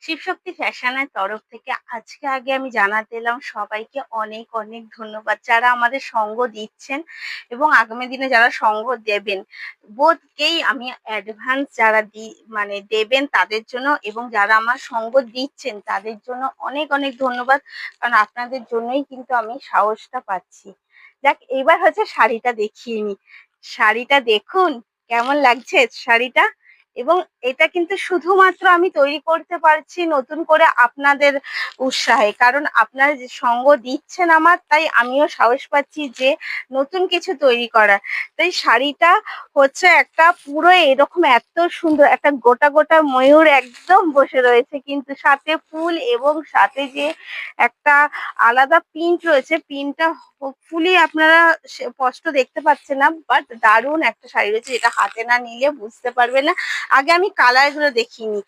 শিবশক্তি ফ্যাশনের তরফ থেকে আগে আমি জানাতে এলাম সবাইকে অনেক অনেক ধন্যবাদ, যারা আমাদের সঙ্গ দিচ্ছেন এবং আগামী দিনে যারা সঙ্গ দেবেন। বোধকেই আমি অ্যাডভান্স যারা মানে দেবেন তাদের জন্য, এবং যারা আমার সঙ্গ দিচ্ছেন তাদের জন্য অনেক অনেক ধন্যবাদ। কারণ আপনাদের জন্যই কিন্তু আমি সাহসটা পাচ্ছি। যাক, এবার হচ্ছে শাড়িটা দেখিয়ে নি। শাড়িটা দেখুন কেমন লাগছে শাড়িটা। এবং এটা কিন্তু শুধুমাত্র আমি তৈরি করতে পারছি নতুন করে আপনাদের উৎসাহে, কারণ আপনারা যে সঙ্গ দিচ্ছেন আমার, তাই আমিও সাহস পাচ্ছি যে নতুন কিছু তৈরি করার। তাই শাড়িটা হচ্ছে একটা পুরো এরকম এত সুন্দর একটা গোটা গোটা ময়ূর একদম বসে রয়েছে, কিন্তু সাথে ফুল এবং সাথে যে একটা আলাদা প্রিন্ট রয়েছে, প্রিন্টটা হোপফুলি আপনারা স্পষ্ট দেখতে পাচ্ছেন না, বাট দারুণ একটা শাড়ি রয়েছে, যেটা হাতে না নিলে বুঝতে পারবে না। আগে আমি কালার গুলো দেখিনি।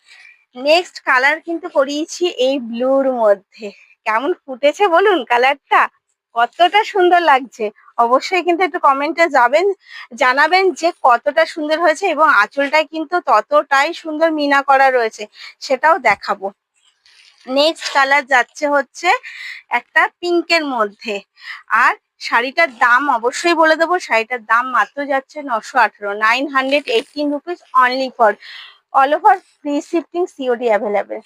নেক্সট কালার কিন্তু করিয়েছি এই ব্লুর মধ্যে। কেমন ফুটেছে বলুন কালারটা, কতটা সুন্দর লাগছে। অবশ্যই কিন্তু একটু কমেন্টে জানাবেন যে কতটা সুন্দর হয়েছে, এবং আঁচলটায় কিন্তু ততটাই সুন্দর মিনা করা রয়েছে, সেটাও দেখাবো। নেক্সট কালার যাচ্ছে হচ্ছে একটা পিঙ্কের মধ্যে। আর শাড়িটার দাম অবশ্যই বলে দেবো, শাড়িটার দাম মাত্র যাচ্ছে 918, 918 rupees only for all over free shipping, COD available.